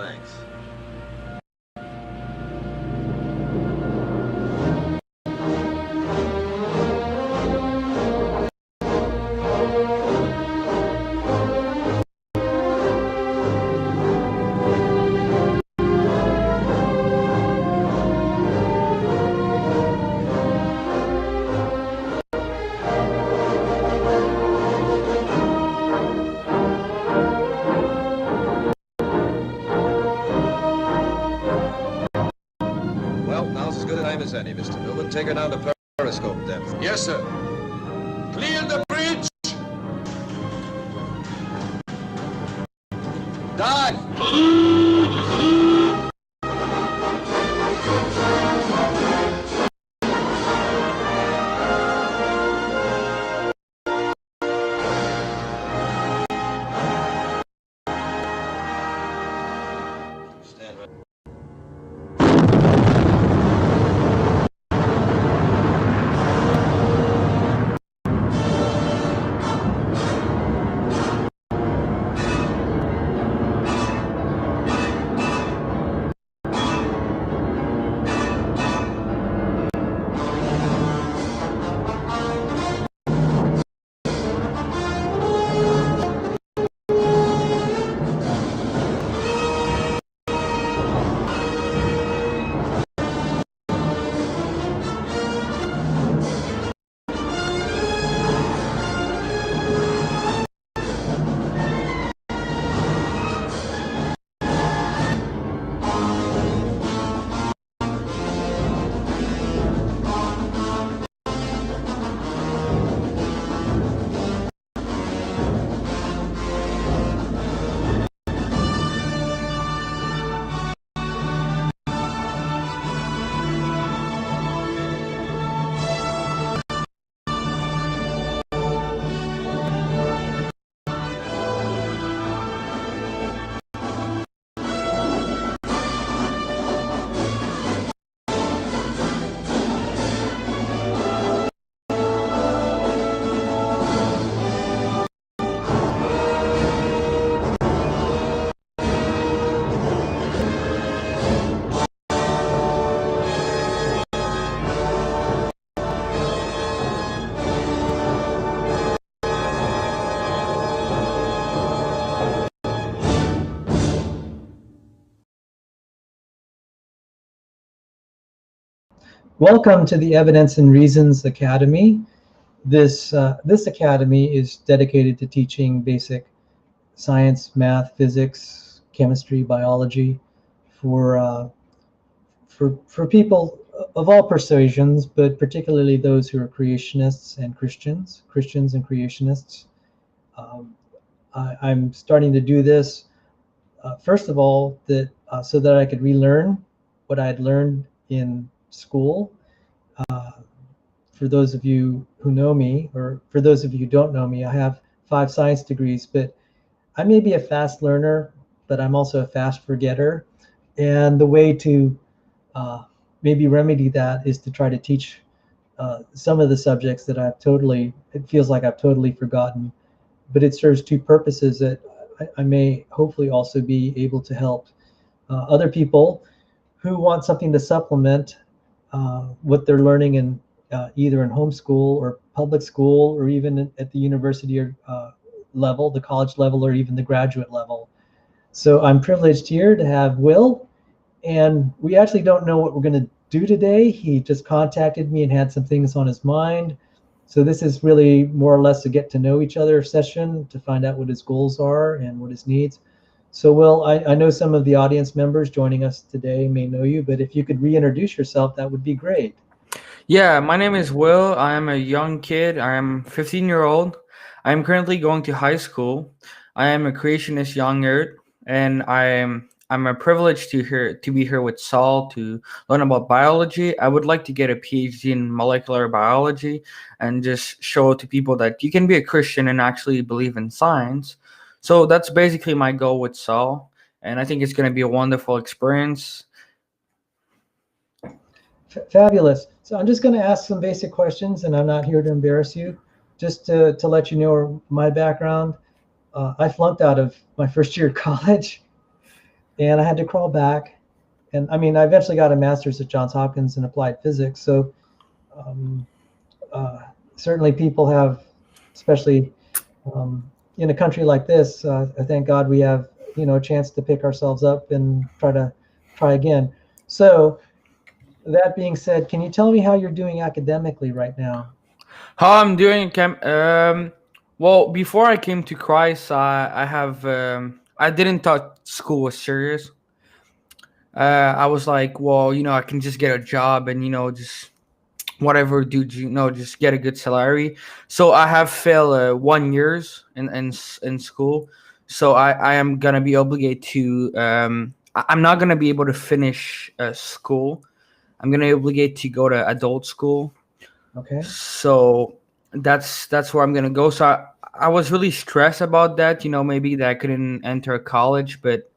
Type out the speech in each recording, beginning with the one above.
thanks. Well, now's as good a time as any, Mr. Newman. Take her down to periscope depth. Yes, sir. Clear the bridge! Dive! Stand right. Welcome to the Evidence and Reasons Academy. This academy is dedicated to teaching basic science, math, physics, chemistry, biology for people of all persuasions, but particularly those who are creationists and Christians and creationists. I'm starting to do this first of all so that I could relearn what I had learned in school. For those of you who know me, or for those of you who don't know me, I have 5 science degrees, but I may be a fast learner, but I'm also a fast forgetter. And the way to maybe remedy that is to try to teach some of the subjects that it feels like I've totally forgotten. But it serves 2 purposes: that I may hopefully also be able to help other people who want something to supplement what they're learning in either in homeschool or public school, or even at the university or level, the college level, or even the graduate level. So I'm privileged here to have Will, and we actually don't know what we're going to do today. He just contacted me and had some things on his mind. So this is really more or less a get to know each other session to find out what his goals are and what his needs. So Will, I know some of the audience members joining us today may know you, but if you could reintroduce yourself, that would be great. Yeah, my name is Will. I am a young kid. I am 15-year-old. I am currently going to high school. I am a creationist young nerd, and I'm a privilege to be here with Sal to learn about biology. I would like to get a PhD in molecular biology and just show to people that you can be a Christian and actually believe in science. So that's basically my goal with Sal, and I think it's going to be a wonderful experience. Fabulous. So I'm just going to ask some basic questions, and I'm not here to embarrass you. Just to let you know my background, I flunked out of my first year of college, and I had to crawl back. And I mean, I eventually got a master's at Johns Hopkins in applied physics. So um, certainly people have, especially in a country like this, I thank God we have, a chance to pick ourselves up and try again. So that being said, can you tell me how you're doing academically right now? How I'm doing, well, before I came to Christ, I didn't thought school was serious. I was like, well, I can just get a job and just whatever, dude, just get a good salary. So I have failed 1 years in school. So I am gonna be obligated to. I'm not gonna be able to finish school. I'm gonna be obligated to go to adult school. Okay. So that's where I'm gonna go. So I was really stressed about that. Maybe that I couldn't enter a college, but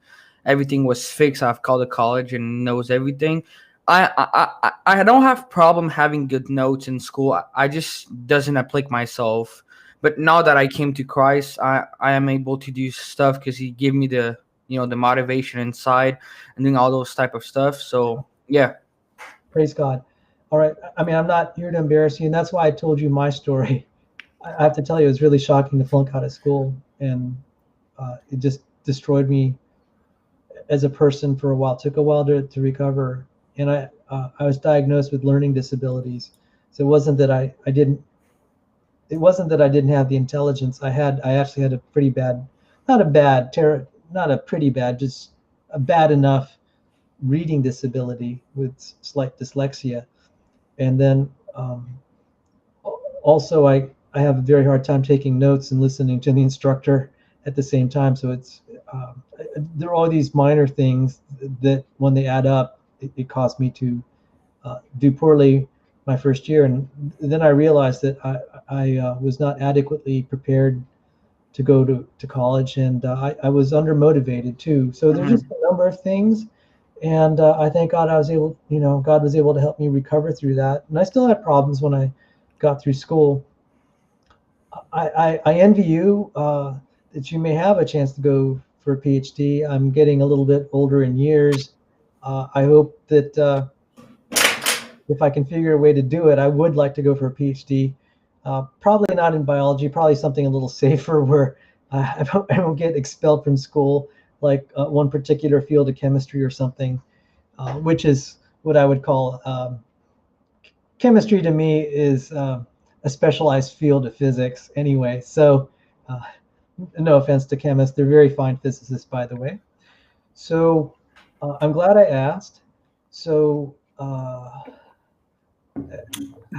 everything was fixed. I've called the college and knows everything. I don't have problem having good notes in school. I just doesn't apply myself. But now that I came to Christ, I am able to do stuff because He gave me the motivation inside and doing all those type of stuff. So yeah. Praise God. All right. I mean, I'm not here to embarrass you, and that's why I told you my story. I have to tell you, it was really shocking to flunk out of school, and it just destroyed me as a person for a while. It took a while to recover, and I was diagnosed with learning disabilities. So it wasn't that I didn't. It wasn't that I didn't have the intelligence. I actually had a pretty bad, not a bad terror, not a pretty bad, just a bad enough reading disability with slight dyslexia. And then also I have a very hard time taking notes and listening to the instructor at the same time. So it's there are all these minor things that when they add up, it caused me to do poorly my first year. And then I realized that I was not adequately prepared to go to college, and I was undermotivated too. So there's just a number of things. And I thank God God was able to help me recover through that. And I still had problems when I got through school. I envy you that you may have a chance to go for a PhD. I'm getting a little bit older in years. I hope that if I can figure a way to do it, I would like to go for a PhD. Probably not in biology, probably something a little safer where I won't get expelled from school, like one particular field of chemistry or something, which is what I would call chemistry to me is a specialized field of physics anyway. So no offense to chemists, they're very fine physicists, by the way. So I'm glad I asked. So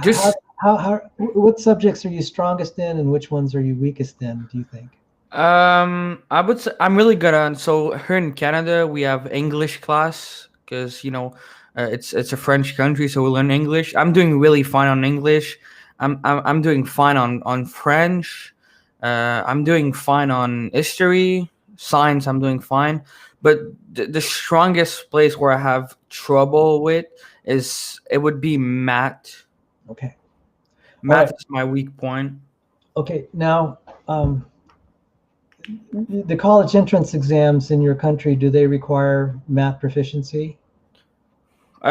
Just what subjects are you strongest in, and which ones are you weakest in, do you think? I would say I'm really good on. So here in Canada, we have English class because it's a French country, so we learn English. I'm doing really fine on English. I'm doing fine on French. I'm doing fine on history, science. I'm doing fine, but the strongest place where I have trouble with it would be math. Okay. Math right. is my weak point. Okay. Now, the college entrance exams in your country, do they require math proficiency?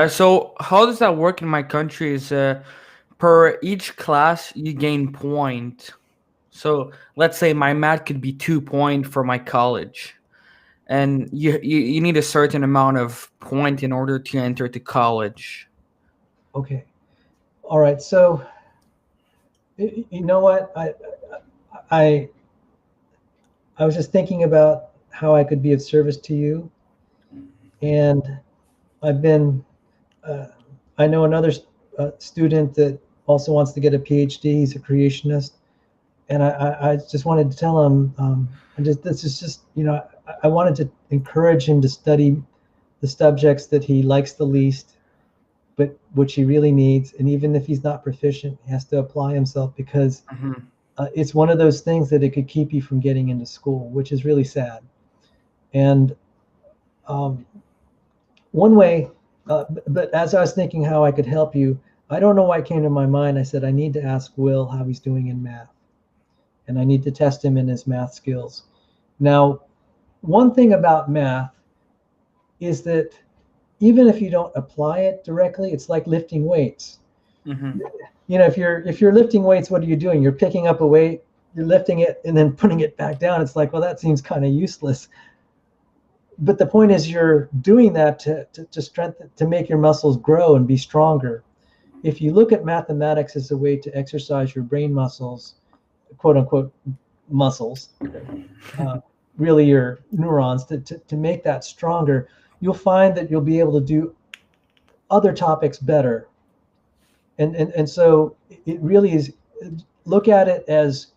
So how does that work in my country is per each class you gain point. So let's say my math could be 2 point for my college. And you need a certain amount of point in order to enter to college. Okay. All right. So you know what? I I was just thinking about how I could be of service to you, and I've been uh, I know another student that also wants to get a PhD. He's a creationist, and I just wanted to tell him, and just this is just I wanted to encourage him to study the subjects that he likes the least, but which he really needs. And even if he's not proficient, he has to apply himself because Mhm. it's one of those things that it could keep you from getting into school, which is really sad. And um, one way, but as I was thinking how I could help you, I don't know why it came to my mind. I said, I need to ask Will how he's doing in math, and I need to test him in his math skills. Now, one thing about math, is that even if you don't apply it directly, it's like lifting weights. Mm-hmm. You know, if you're lifting weights, what are you doing? You're picking up a weight, you're lifting it, and then putting it back down. It's like, well, that seems kind of useless. But the point is, you're doing that to strengthen, to make your muscles grow and be stronger. If you look at mathematics as a way to exercise your brain muscles, quote unquote muscles, uh, really your neurons, to make that stronger, you'll find that you'll be able to do other topics better. And so it really is, look at it as,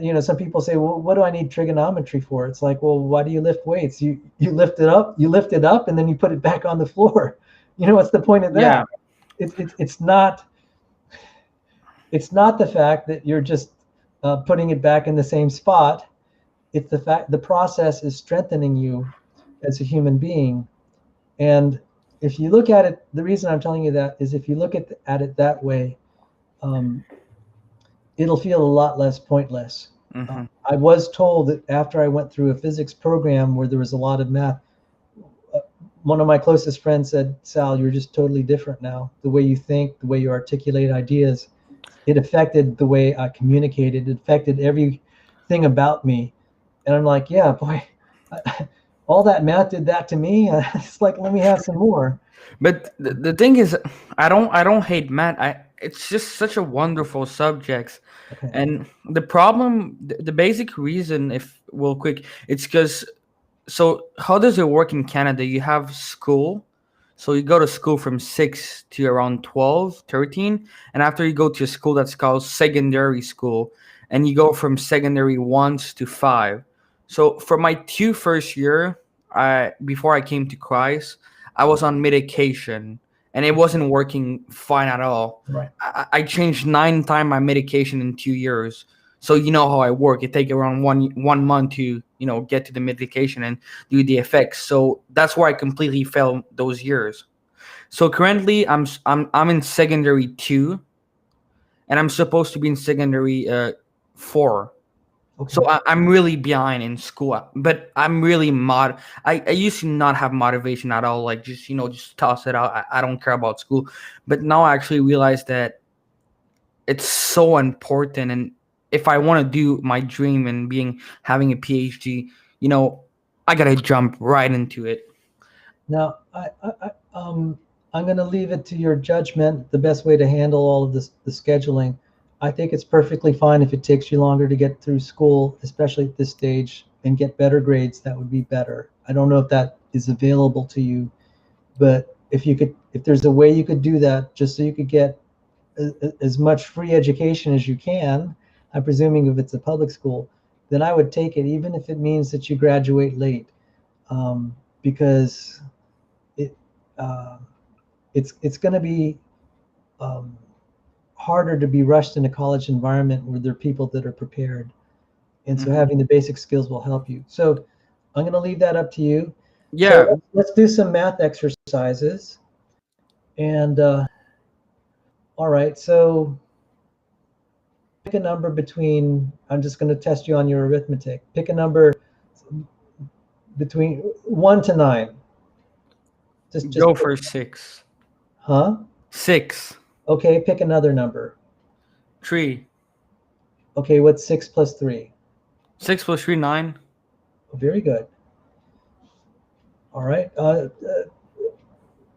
you know, some people say, well, what do I need trigonometry for? It's like, well, why do you lift weights? You lift it up, and then you put it back on the floor. You know, what's the point of Yeah. that? It's not the fact that you're just putting it back in the same spot. It's the fact the process is strengthening you as a human being. And if you look at it, the reason I'm telling you that is if you look at it that way, um, it'll feel a lot less pointless. Mm-hmm. I was told that after I went through a physics program where there was a lot of math, uh, one of my closest friends said, Sal, you're just totally different now. The way you think, the way you articulate ideas, it affected the way I communicated. It affected everything about me. And I'm like, yeah, boy, all that math did that to me. It's like, let me have some more. But the thing is, I don't hate math. It's just such a wonderful subject. Okay. And the problem, the basic reason, if real quick, it's because, so how does it work in Canada? You have school. So you go to school from 6 to around 12, 13. And after you go to a school that's called secondary school. And you go from secondary 1 to 5. So for my first year, before I came to Christ, I was on medication. And it wasn't working fine at all. Right. I changed 9 times my medication in 2 years. So you know how I work. It takes around one month to get to the medication and do the effects. So that's where I completely failed those years. So currently I'm in secondary 2, and I'm supposed to be in secondary 4. Okay. So I'm really behind in school, but I'm really I used to not have motivation at all. Like just toss it out. I don't care about school, but now I actually realize that it's so important. And if I want to do my dream and having a PhD, I gotta jump right into it. Now, I'm going to leave it to your judgment, the best way to handle all of this, the scheduling. I think it's perfectly fine if it takes you longer to get through school, especially at this stage, and get better grades. That would be better. I don't know if that is available to you, but if there's a way you could do that, just so you could get as much free education as you can, I'm presuming if it's a public school, then I would take it, even if it means that you graduate late, because uh, it's going to be harder to be rushed in a college environment where there are people that are prepared, and so having the basic skills will help you. So I'm going to leave that up to you. Yeah. So let's do some math exercises. And all right, so pick a number between, I'm just going to test you on your arithmetic. Pick a number between 1 to 9. Just Go for 6. Huh? 6. Okay, pick another number. 3. Okay, what's 6 plus 3? 6 plus 3, 9. Very good. All right.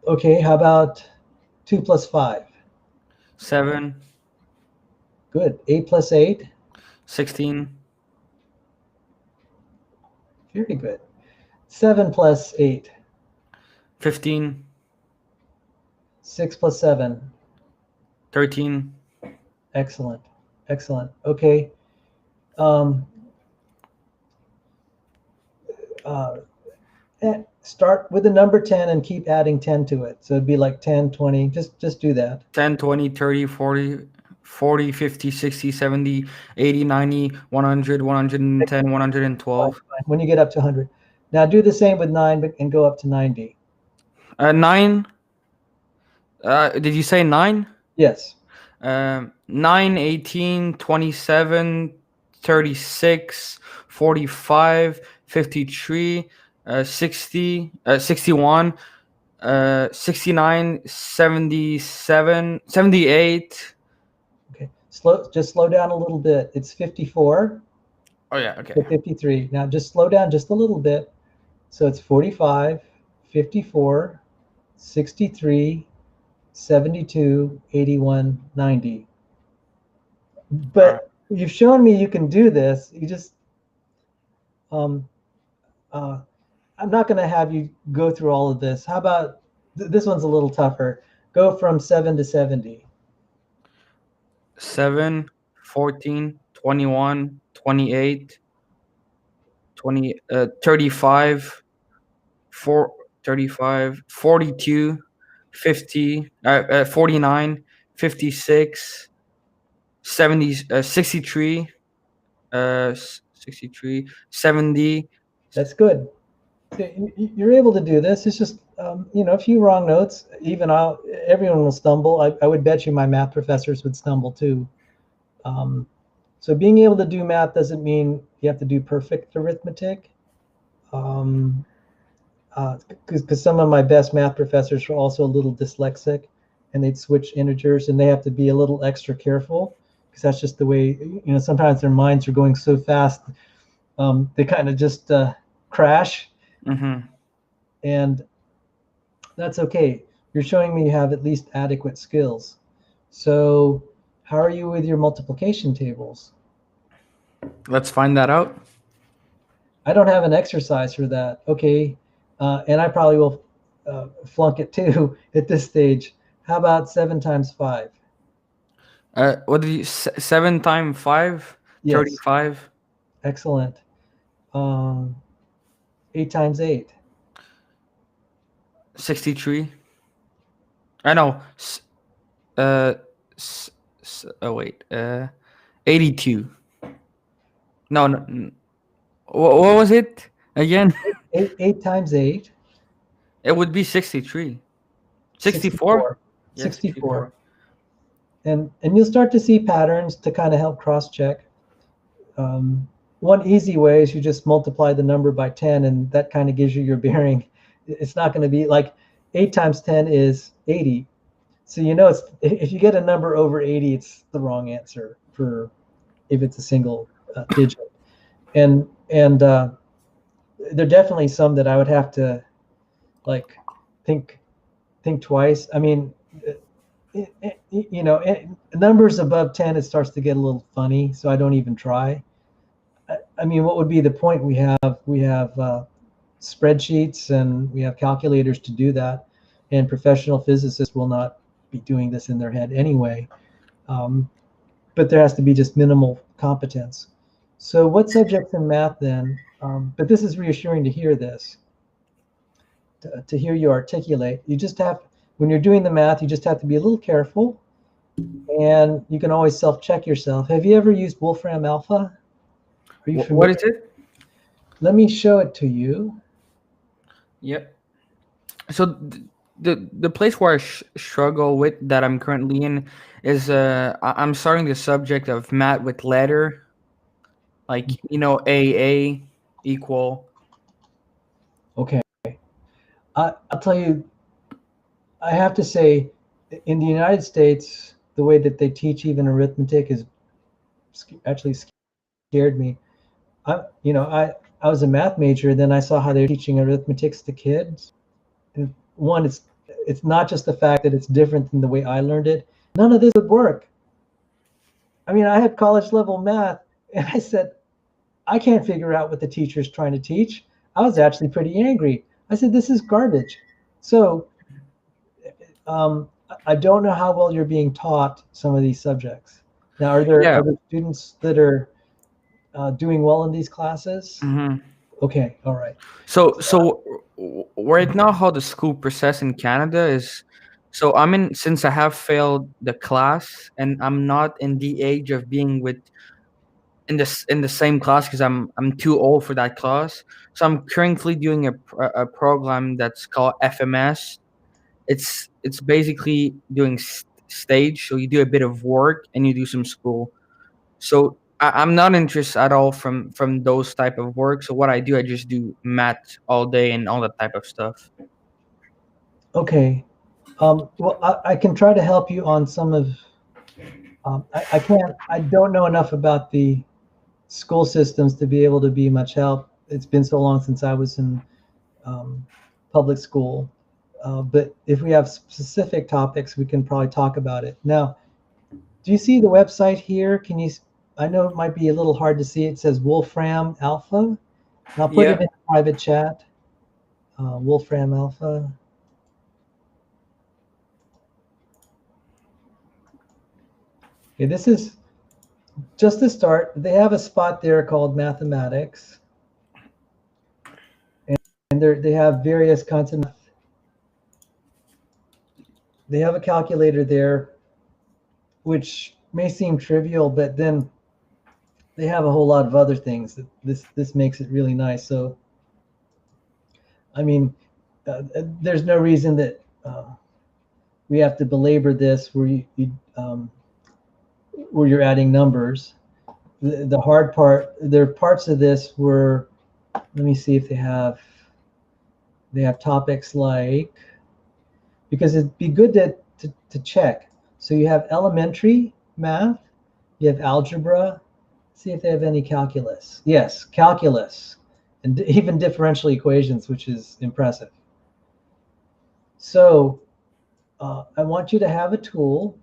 Okay, how about 2 plus 5? 7. Good. 8 plus 8? 16. Very good. 7 plus 8? 15. 6 plus 7? 13. Excellent. Excellent. Okay. Start with the number 10 and keep adding 10 to it. So it'd be like 10, 20. Just do that. 10, 20, 30, 40, 50, 60, 70, 80, 90, 100, 110, 112. Fine. When you get up to 100. Now do the same with 9 and go up to 90. 9. Did you say 9? Yes. 9, 18, 27, 36, 45, 53, 60, 61, 69, 77, 78. Okay, just slow down a little bit. It's 54 Oh yeah, okay. to 53. Now just slow down just a little bit. So it's 45, 54, 63, 72, 81, 90. All right. But you've shown me you can do this. You just, um, I'm not going to have you go through all of this. How about this one's a little tougher? Go from 7 to 70. 7, 14, 21, 28, 35, 4, 35, 42, 50, 49, 56, 70, 63, 63, 70. That's good. So you're able to do this. It's just, a few wrong notes. Everyone will stumble. I would bet you my math professors would stumble too. So being able to do math doesn't mean you have to do perfect arithmetic. Because some of my best math professors were also a little dyslexic, and they'd switch integers, and they have to be a little extra careful because that's just the way. Sometimes their minds are going so fast, they kind of just crash, Mm-hmm. and that's okay. You're showing me you have at least adequate skills. So, how are you with your multiplication tables? Let's find that out. I don't have an exercise for that. Okay, and I probably will flunk it too at this stage. How about 7 times 5? What did you 7 times 5? Yes, 35, excellent. 8 times 8? 63. I know. Uh, oh wait. 82. No, no. What was it again? 8 times 8? It would be 63. 64? Yeah, 64. 64. And you'll start to see patterns to kind of help cross-check. One easy way is you just multiply the number by 10, and that kind of gives you your bearing. It's not going to be like 8 times 10 is 80. So if you get a number over 80, it's the wrong answer for if it's a single digit. And there are definitely some that I would have to like think twice. I mean, numbers above 10, it starts to get a little funny, so I don't even try. I mean, what would be the point? We have spreadsheets and we have calculators to do that, and professional physicists will not be doing this in their head anyway. But there has to be just minimal competence. So what subjects in math then? But this is reassuring to hear this, to hear you articulate. You just have, when you're doing the math, you just have to be a little careful, and you can always self-check yourself. Have you ever used Wolfram Alpha? Are you familiar? What is it? Let me show it to you. Yep. So the place where I struggle with that I'm currently in is I'm starting the subject of math with letter, like AA equal. Okay. I'll tell you, I have to say, in the United States, the way that they teach even arithmetic is actually scared me. I was a math major, then I saw how they're teaching arithmetics to kids. And one, it's not just the fact that it's different than the way I learned it. None of this would work. I mean, I had college level math, and I said, I can't figure out what the teacher's trying to teach. I was actually pretty angry. I said, this is garbage. So I don't know how well you're being taught some of these subjects. Now, are there students that are doing well in these classes? Mm-hmm. Okay, all right. So right now, how the school process in Canada is, so since I have failed the class and I'm not in the age of being in the same class because I'm too old for that class. So I'm currently doing a program that's called FMS. It's basically doing stage. So you do a bit of work and you do some school. So I'm not interested at all from those type of work. So what I do, I just do math all day and all that type of stuff. Okay. Well, I can try to help you on some of. I can't. I don't know enough about the school systems to be able to be much help. It's been so long since I was in um, public school. But if we have specific topics, we can probably talk about it. Now, do you see the website here? Can you? I know it might be a little hard to see. It says Wolfram Alpha, and I'll put it Yeah. in private chat. Wolfram Alpha. Okay, this is just to start. They have a spot there called mathematics, and they have various kinds of math. They have a calculator there, which may seem trivial, but then they have a whole lot of other things that this makes it really nice. So, I mean, there's no reason that we have to belabor this where you're adding numbers. The hard part, there are parts of this where, let me see if they have topics like, because it'd be good to check. So you have elementary math, you have algebra. See if they have any calculus. Yes, calculus, and even differential equations, which is impressive. So I want you to have a tool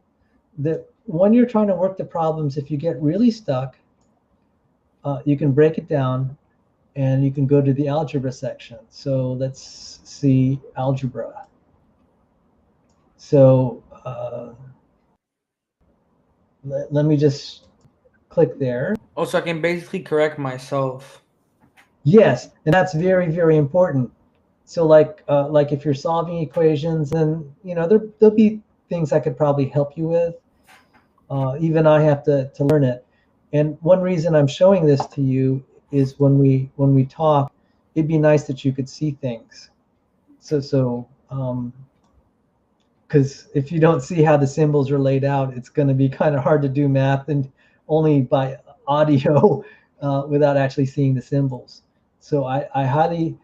that when you're trying to work the problems, if you get really stuck, you can break it down and you can go to the algebra section. So let's see algebra. So let me just click there. Also, I can basically correct myself. Yes, and that's very, very important. So like if you're solving equations, then there'll be things I could probably help you with. Even I have to learn it. And one reason I'm showing this to you is when we talk, it'd be nice that you could see things. So because if you don't see how the symbols are laid out, it's going to be kind of hard to do math and only by audio without actually seeing the symbols. So I highly,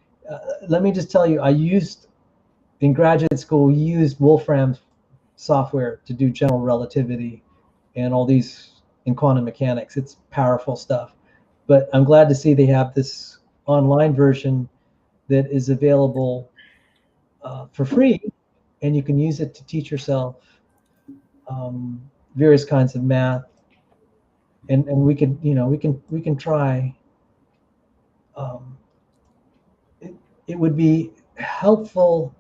let me just tell you, I used in graduate school, we used Wolfram software to do general relativity and all these in quantum mechanics. It's powerful stuff. But I'm glad to see they have this online version that is available for free, and you can use it to teach yourself various kinds of math. And we could, we can try. Um, it would be helpful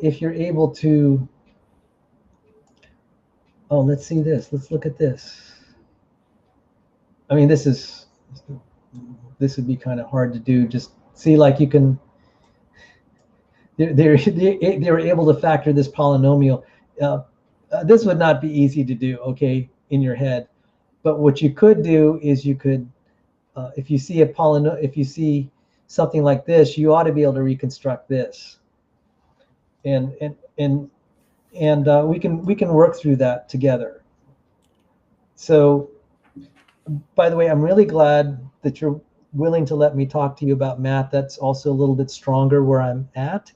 if you're able to. Oh, let's see this. Let's look at this. I mean, this would be kind of hard to do. Just see, like you can. They were able to factor this polynomial. This would not be easy to do, okay, in your head. But what you could do is you could, if you see if you see something like this, you ought to be able to reconstruct this. And we can work through that together. So, by the way, I'm really glad that you're willing to let me talk to you about math. That's also a little bit stronger where I'm at.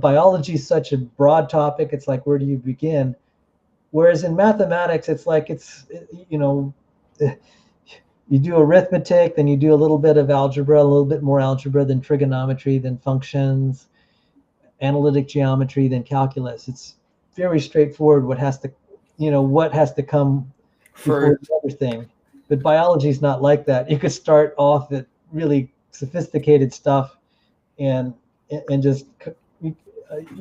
Biology is such a broad topic. It's like, where do you begin? Whereas in mathematics, it's like you do arithmetic, then you do a little bit of algebra, a little bit more algebra, then trigonometry, then functions, analytic geometry, then calculus. It's very straightforward what has to come before the other thing. But biology is not like that. You could start off at really sophisticated stuff and just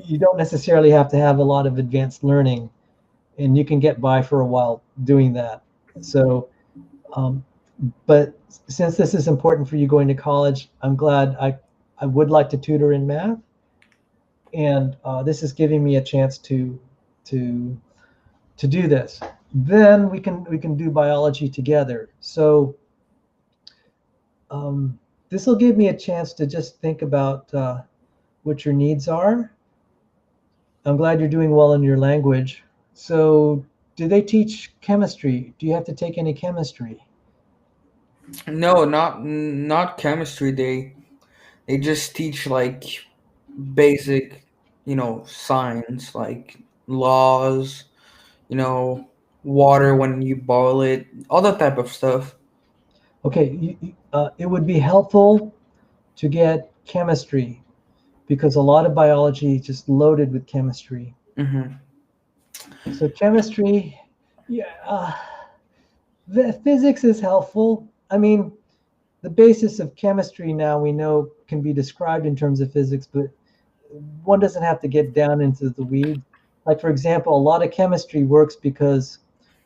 you don't necessarily have to have a lot of advanced learning, and you can get by for a while doing that. So, but since this is important for you going to college, I'm glad I would like to tutor in math, and this is giving me a chance to do this. Then we can do biology together. So this will give me a chance to just think about what your needs are. I'm glad you're doing well in your language. So do they teach chemistry? Do you have to take any chemistry? No, not chemistry. They just teach like basic, science, like laws, you know, water when you boil it, all that type of stuff. Okay, it would be helpful to get chemistry because a lot of biology is just loaded with chemistry. Mm-hmm. So chemistry, yeah, the physics is helpful. I mean, the basis of chemistry now we know can be described in terms of physics, but one doesn't have to get down into the weeds. Like for example, a lot of chemistry works because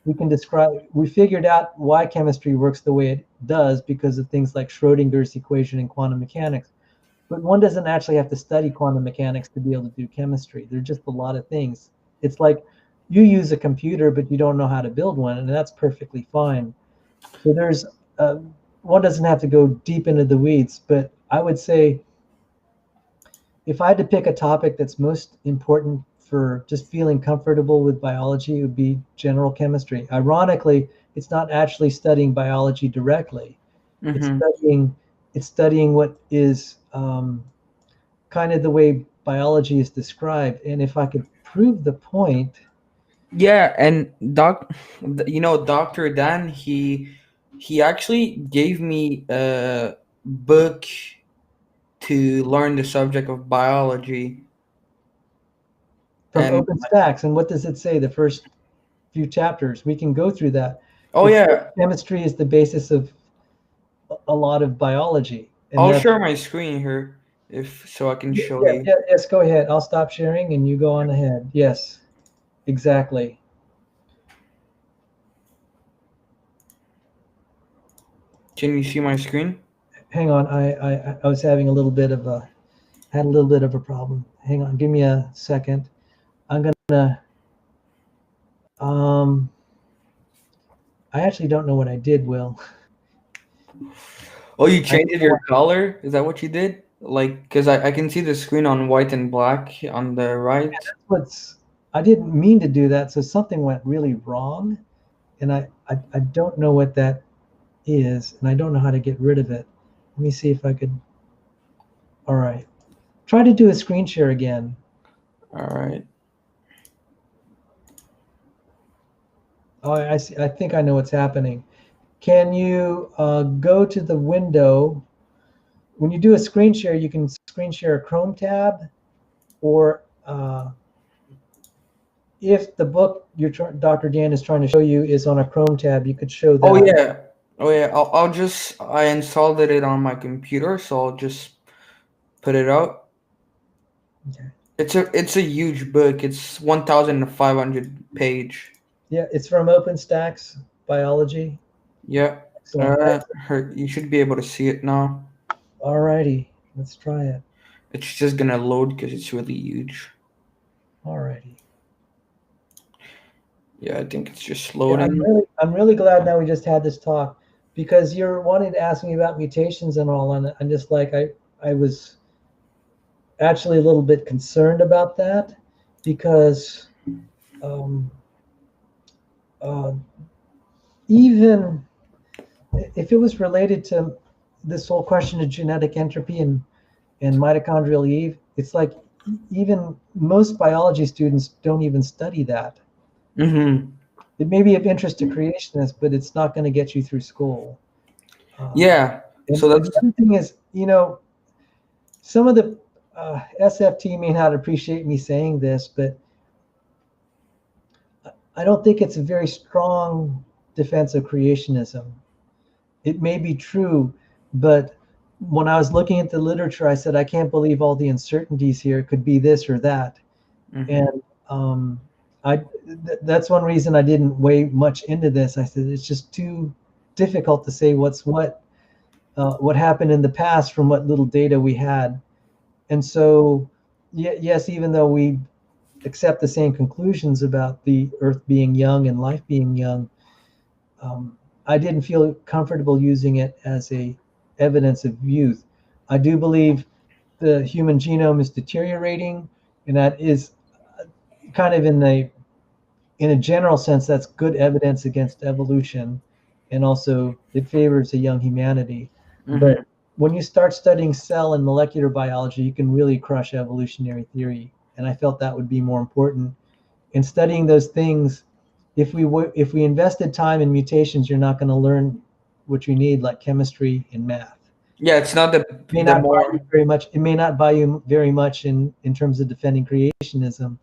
we figured out why chemistry works the way it does because of things like Schrodinger's equation and quantum mechanics. But one doesn't actually have to study quantum mechanics to be able to do chemistry. There are just a lot of things. It's like you use a computer, but you don't know how to build one, and that's perfectly fine. So uh, one doesn't have to go deep into the weeds, but I would say if I had to pick a topic that's most important for just feeling comfortable with biology, it would be general chemistry. Ironically, it's not actually studying biology directly. It's Mm-hmm. studying it's studying what is kind of the way biology is described. And if I could prove the point, Yeah, and Dr. Dan, he actually gave me a book to learn the subject of biology. from And OpenStax, and what does it say? The first few chapters, we can go through that. oh It says yeah, chemistry is the basis of a lot of biology, and I'll that share my screen here if so I can show yeah, you. yeah, yes, go ahead. I'll stop sharing and you go on ahead. Yes, exactly. Can you see my screen? Hang on, I was having a little bit of a had a little bit of a problem. Hang on, give me a second. I'm gonna um I actually don't know what I did, Will. Oh, you I don't changed know your what, color? Is that what you did? Like, because I can see the screen on white and black on the right. what's I didn't mean to do that, so something went really wrong, and I don't know what that is, and I don't know how to get rid of it. Let me see if I could. All right, try to do a screen share again. All right. Oh, I see. I think I know what's happening. Can you go to the window? When you do a screen share, you can screen share a Chrome tab, or if the book Dr. Dan is trying to show you is on a Chrome tab, you could show Oh that. yeah. Oh yeah. I installed it on my computer, so I'll just put it out. Okay. It's a huge book. It's 1,500 page. Yeah, it's from OpenStax Biology. Yeah. Excellent. You should be able to see it now. All righty, let's try it. It's just gonna load because it's really huge. All righty. Yeah, I think it's just Yeah, loading. I'm really glad now we just had this talk because you're wanting to ask me about mutations and all, and I'm just like I was actually a little bit concerned about that because um, uh, even if it was related to this whole question of genetic entropy and mitochondrial eve, it's like even most biology students don't even study that. Mm-hmm. It may be of interest to creationists, but it's not going to get you through school. Um, Yeah. So and that's the other thing is, some of the SFT may not appreciate me saying this, but I don't think it's a very strong defense of creationism. It may be true, but when I was looking at the literature, I said, I can't believe all the uncertainties here. It could be this or that. mm-hmm. And that's one reason I didn't weigh much into this. I said, it's just too difficult to say what happened in the past from what little data we had. And so, yes, even though we accept the same conclusions about the Earth being young and life being young, I didn't feel comfortable using it as a evidence of youth. I do believe the human genome is deteriorating, and that is kind of in a general sense, that's good evidence against evolution, and also it favors a young humanity. Hmm. But when you start studying cell and molecular biology, you can really crush evolutionary theory, and I felt that would be more important. In studying those things, if we invested time in mutations, you're not going to learn what you need, like chemistry and math. Yeah, it's not the It may the not buy you more. very much. It may not buy you very much in terms of defending creationism.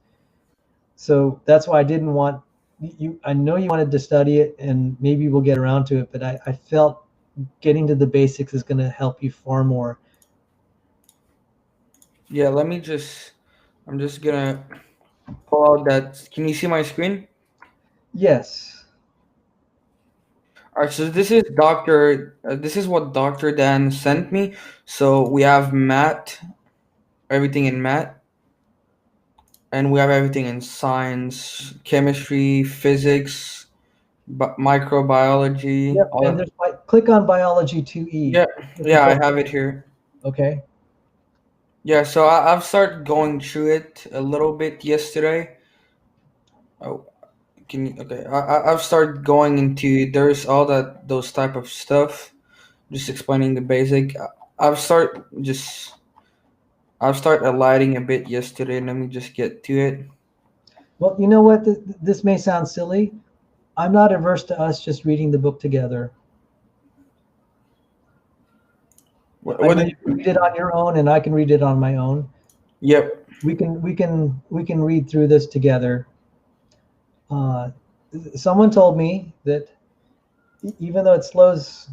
So that's why I didn't want you. I know you wanted to study it, and maybe we'll get around to it. But I felt getting to the basics is going to help you far more. Yeah, let me just. I'm just gonna pull out that. Can you see my screen? Yes. All right, so this is Doctor. This is what Doctor Dan sent me. So we have math, everything in math, and we have everything in science, chemistry, physics, microbiology. Yep. And there's click on biology 2E. Yeah, yeah, I have it here. Okay. Yeah, so I've started going through it a little bit yesterday. Oh, can you? Okay, I've started going into there's all those type of stuff. Just explaining the basic. I've start just I've started alighting a bit yesterday. Let me just get to it. Well, you know what? This may sound silly. I'm not averse to us just reading the book together. I What know did you can you? read it on your own, and I can read it on my own. Yep. We can read through this together. Uh, Someone told me that even though it slows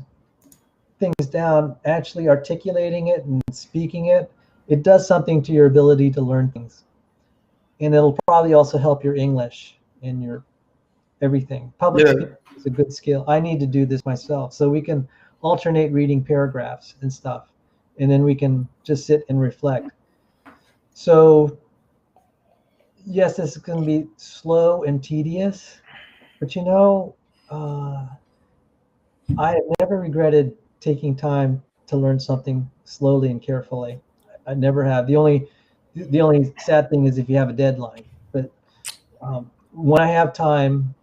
things down, actually articulating it and speaking it, it does something to your ability to learn things, and it'll probably also help your English and your everything. Public Yeah. speaking is a good skill. I need to do this myself, so we can alternate reading paragraphs and stuff, and then we can just sit and reflect. So yes, this is going to be slow and tedious, but uh, I have never regretted taking time to learn something slowly and carefully. I never have. The only sad thing is if you have a deadline. But when I have time,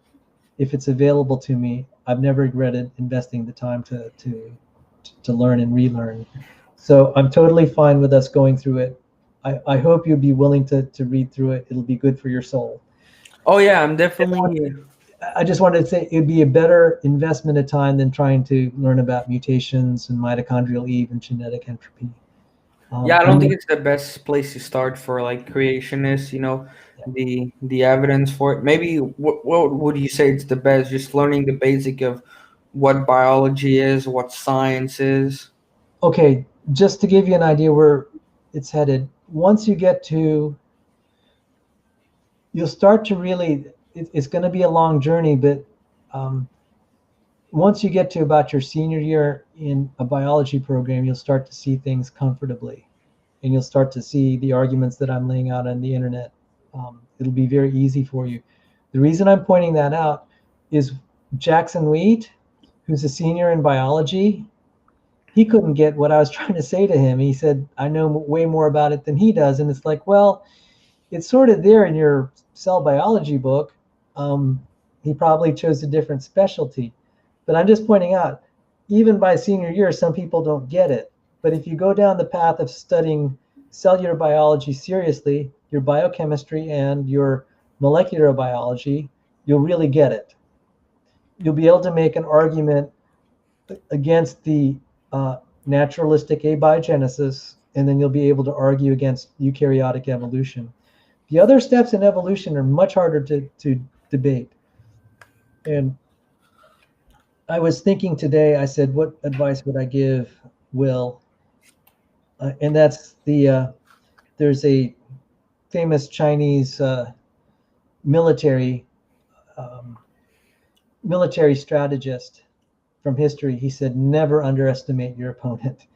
if it's available to me, I've never regretted investing the time to learn and relearn. So I'm totally fine with us going through it. I hope you'd be willing to read through it. It'll be good for your soul. Oh yeah, I'm definitely. I just wanted to say it'd be a better investment of time than trying to learn about mutations and mitochondrial Eve and genetic entropy. Yeah, I I don't think know, it's the best place to start for like creationists. The evidence for it. Maybe what would you say it's the best? Just learning the basic of what biology is, what science is. okay, just to give you an idea where it's headed, once you get to, you'll start to really, it's going to be a long journey, but um, once you get to about your senior year in a biology program, you'll start to see things comfortably, and you'll start to see the arguments that I'm laying out on the internet. It'll be very easy for you. The reason I'm pointing that out is Jackson Wheat, who's a senior in biology, he couldn't get what I was trying to say to him. He said, I know way more about it than he does. And it's like, well, it's sort of there in your cell biology book. Um, he probably chose a different specialty. But I'm just pointing out, even by senior year, some people don't get it. But if you go down the path of studying cellular biology seriously, your biochemistry and your molecular biology, you'll really get it. You'll be able to make an argument against the naturalistic abiogenesis, and then you'll be able to argue against eukaryotic evolution. The other steps in evolution are much harder to debate. And I was thinking today, I said, what advice would I give Will? And that's there's a famous Chinese military um, military strategist from history. He said, never underestimate your opponent.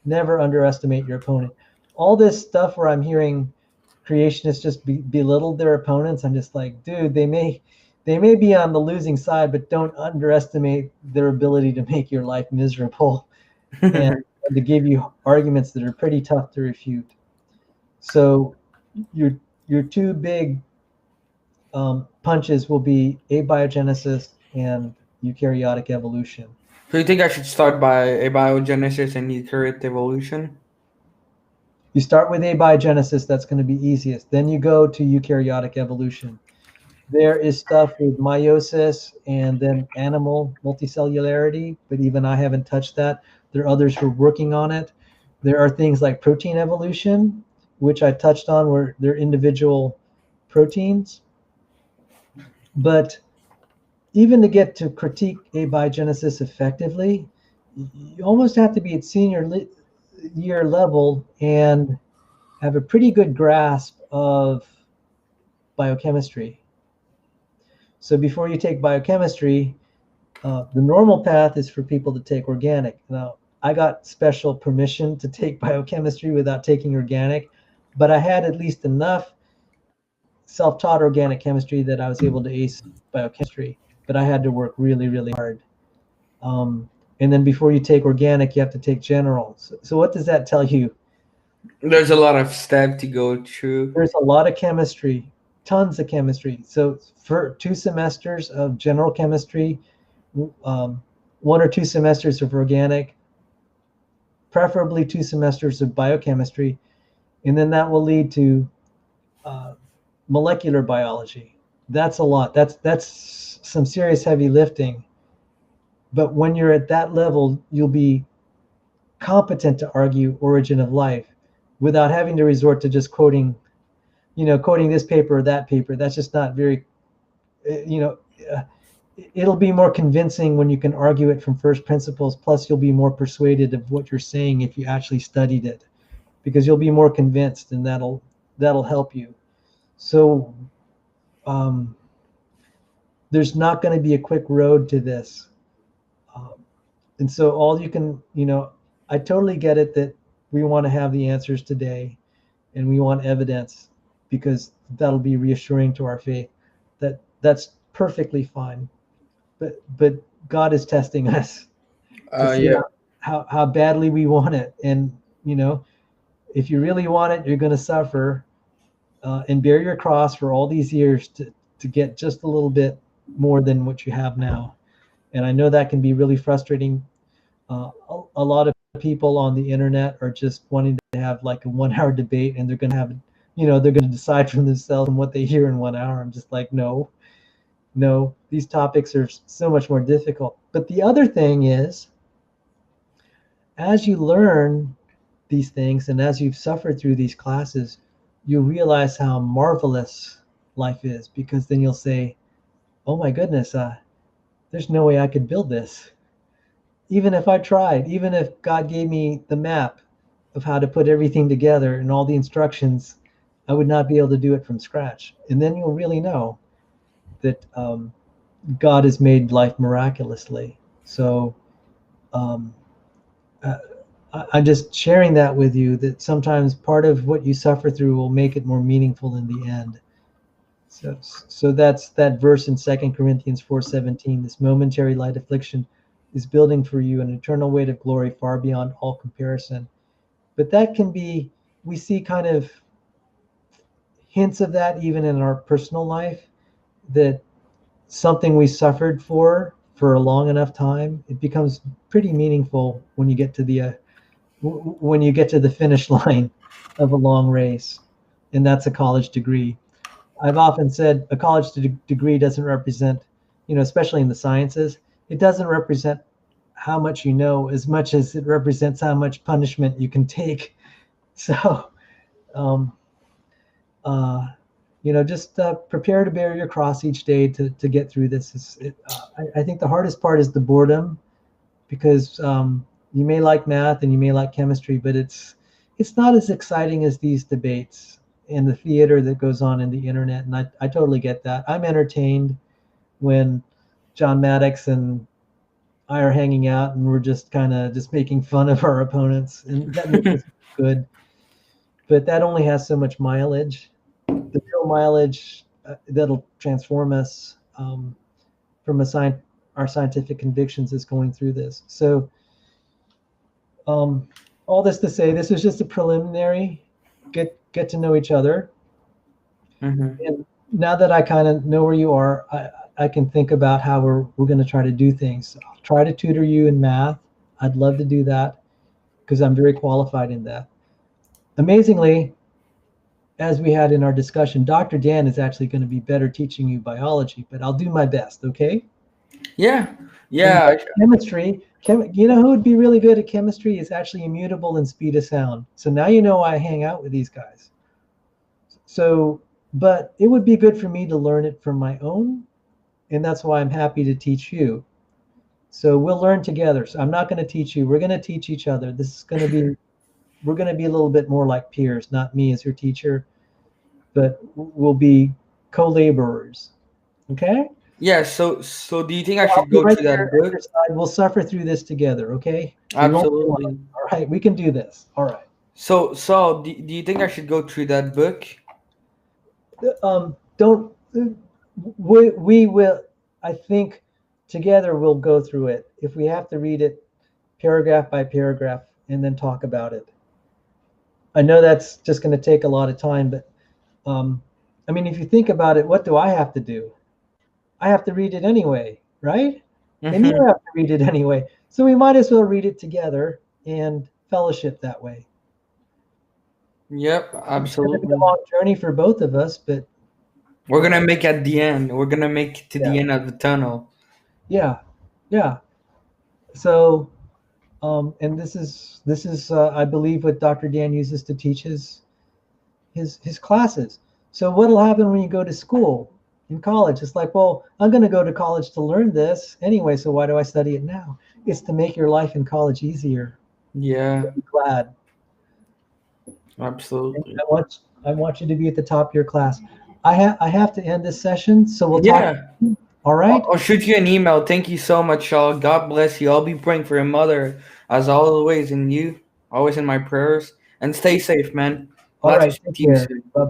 Never underestimate your opponent. All this stuff where I'm hearing creationists just belittle their opponents, I'm just like, dude, they may be on the losing side, but don't underestimate their ability to make your life miserable and, and to give you arguments that are pretty tough to refute. So your two big punches will be abiogenesis and eukaryotic evolution. So you think I should start by abiogenesis and eukaryotic evolution? You start with abiogenesis, that's going to be easiest. Then you go to eukaryotic evolution. There is stuff with meiosis and then animal multicellularity, but even I haven't touched that. There are others who are working on it. There are things like protein evolution, which I touched on, where they're individual proteins. But even to get to critique abiogenesis effectively, you almost have to be at senior year level and have a pretty good grasp of biochemistry. So before you take biochemistry, the normal path is for people to take organic. Now, I got special permission to take biochemistry without taking organic, but I had at least enough self-taught organic chemistry that I was able to ace biochemistry, but I had to work really, really hard. And then before you take organic, you have to take general. So what does that tell you? There's a lot of steps to go through. There's a lot of chemistry, tons of chemistry. So for 2 semesters of general chemistry, 1 or 2 semesters of organic, preferably 2 semesters of biochemistry, and then that will lead to molecular biology. That's a lot. That's some serious heavy lifting. But when you're at that level, you'll be competent to argue origin of life without having to resort to just quoting this paper or that paper. That's just not very, it'll be more convincing when you can argue it from first principles. Plus, you'll be more persuaded of what you're saying if you actually studied it, because you'll be more convinced, and that'll help you. So there's not going to be a quick road to this. And so all you can, I totally get it that we want to have the answers today and we want evidence, because that'll be reassuring to our faith. That's perfectly fine. But God is testing us to see Yeah. how badly we want it. And, if you really want it, you're going to suffer and bear your cross for all these years to get just a little bit more than what you have now. And I know that can be really frustrating. A lot of people on the internet are just wanting to have like a 1 hour debate, and they're going to have, they're going to decide for themselves from what they hear in 1 hour. I'm just like, no, these topics are so much more difficult. But the other thing is, as you learn these things and as you've suffered through these classes, you realize how marvelous life is, because then you'll say, oh my goodness, there's no way I could build this. Even if I tried, even if God gave me the map of how to put everything together and all the instructions, I would not be able to do it from scratch. And then you'll really know that God has made life miraculously. So I'm just sharing that with you, that sometimes part of what you suffer through will make it more meaningful in the end. So that's that verse in 2 Corinthians 4:17. This momentary light affliction is building for you an eternal weight of glory far beyond all comparison. But that can be, we see kind of hints of that even in our personal life, that something we suffered for a long enough time, it becomes pretty meaningful when you get to the finish line of a long race, and that's a college degree. I've often said a college degree doesn't represent, especially in the sciences, it doesn't represent how much you know as much as it represents how much punishment you can take. So, just prepare to bear your cross each day to get through this. I think the hardest part is the boredom, because you may like math and you may like chemistry, but it's not as exciting as these debates and the theater that goes on in the internet. And I totally get that. I'm entertained when John Maddox and I are hanging out and we're just kind of just making fun of our opponents, and that makes us good. But that only has so much mileage. The real mileage that'll transform us from our scientific convictions is going through this. So all this to say, this was just a preliminary get to know each other. Mm-hmm. And now that I kind of know where you are, I can think about how we're going to try to do things. I'll try to tutor you in math. I'd love to do that because I'm very qualified in that. Amazingly, as we had in our discussion, Dr. Dan is actually going to be better teaching you biology, but I'll do my best, okay? Yeah, And yeah, chemistry, you know who would be really good at chemistry is actually immutable and speed of sound. So now you know I hang out with these guys. So, but it would be good for me to learn it from my own, and that's why I'm happy to teach you. So we'll learn together. So I'm not going to teach you. We're going to teach each other. This is going to be, we're going to be a little bit more like peers, not me as your teacher, but we'll be co-laborers. Okay? yeah. So do you think I I'll should be go right through there that at book? your side. We'll suffer through this together. Okay? We won't be alone. Absolutely. All right. We can do this. All right. So do you think I should go through that book? Don't, we will, I think together we'll go through it. If we have to read it paragraph by paragraph and then talk about it. I know that's just going to take a lot of time, but I mean, if you think about it, what do I have to do? I have to read it anyway, right? And you Mm-hmm. have to read it anyway. So we might as well read it together and fellowship that way. Yep, It's going to be a absolutely. long journey for both of us, but We're gonna make at the end. We're gonna make to yeah, the end of the tunnel. yeah, yeah. So, and this is I believe what Dr. Dan uses to teach his classes. So what'll happen when you go to school in college? It's like, well, I'm going to go to college to learn this anyway, so why do I study it now? It's to make your life in college easier. Yeah, Be glad. And absolutely. I want you to be at the top of your class. I have to end this session, so we'll talk. Yeah, All right. I'll shoot you an email. Thank you so much, Shaw. God bless you. I'll be praying for your mother as always, and you always in my prayers. And stay safe, man. All Glad to right. speak Take to you care. soon. Bye.